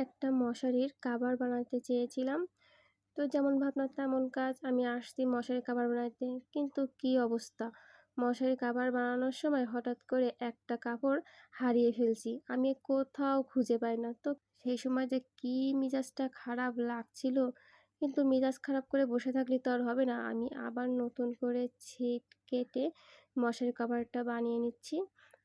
একটা মশারির কাভার বানাতে চেয়েছিলাম। তো যেমন ভাবনা তেমন কাজ। আমি আসছি মশারির কাভার বানাইতে। কিন্তু কি অবস্থা! মশারির কাভার বানানোর সময় হঠাৎ করে একটা কাপড় হারিয়ে ফেলছি। আমি কোথাও খুঁজে পাই না। তো সেই সময় যে কি মেজাজটা খারাপ লাগছিল! কিন্তু মেজাজ খারাপ করে বসে থাকলে তো আর হবে না। আমি আবার নতুন করে ছিট কেটে মশারির কাভারটা বানিয়ে নিচ্ছি।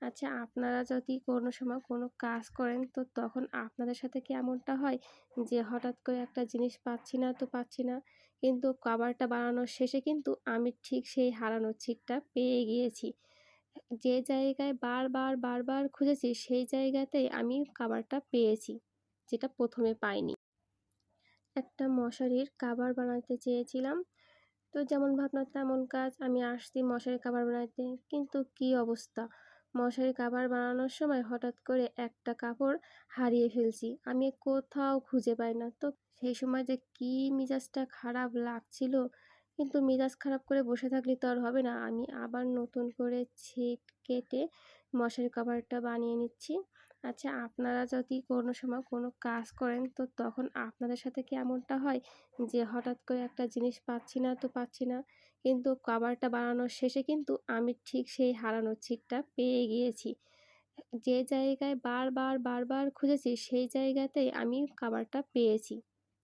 আচ্ছা, আপনারা যদি কোনো সময় কোনো কাজ করেন তো তখন আপনাদের সাথে কি এমনটা হয় যে হঠাৎ করে একটা জিনিস পাচ্ছি না তো পাচ্ছি না, কিন্তু কভারটা বানানোর শেষে কিন্তু আমি ঠিক সেই হারানো ছিটটা পেয়ে গিয়েছি। যে জায়গায় বারবার খুঁজেছি সেই জায়গাতেই আমি কভারটা পেয়েছি, যেটা ১ম এ পাইনি। একটা মশারির কাভার বানাতে চেয়েছিলাম। তো যেমন ভাবনা তেমন কাজ। আমি আসছি মশারির কাভার বানাইতে। কিন্তু কি অবস্থা! মশারির কাভার বানানোর সময় হঠাৎ করে একটা কাপড় হারিয়ে ফেলছি। আমি কোথাও খুঁজে পাই না। তো সেই সময় যে কি মেজাজটা খারাপ লাগছিল! কিন্তু মেজাজ খারাপ করে বসে থাকলে তো আর হবে না। আমি আবার নতুন করে ছিট কেটে মশারির কাভারটা বানিয়ে নিচ্ছি। আচ্ছা, আপনারা যদি কোনো সময় কোনো কাজ করেন তো তখন আপনাদের সাথে কি এমনটা হয় যে হঠাৎ করে একটা জিনিস পাচ্ছি না তো পাচ্ছি না, কিন্তু কভারটা বানানোর শেষে কিন্তু আমি ঠিক সেই হারানো ছিটটা পেয়ে গিয়েছি। যে জায়গায় বারবার খুঁজেছি সেই জায়গাতেই আমি কভারটা পেয়েছি,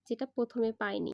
যেটা ১ম এ পাইনি।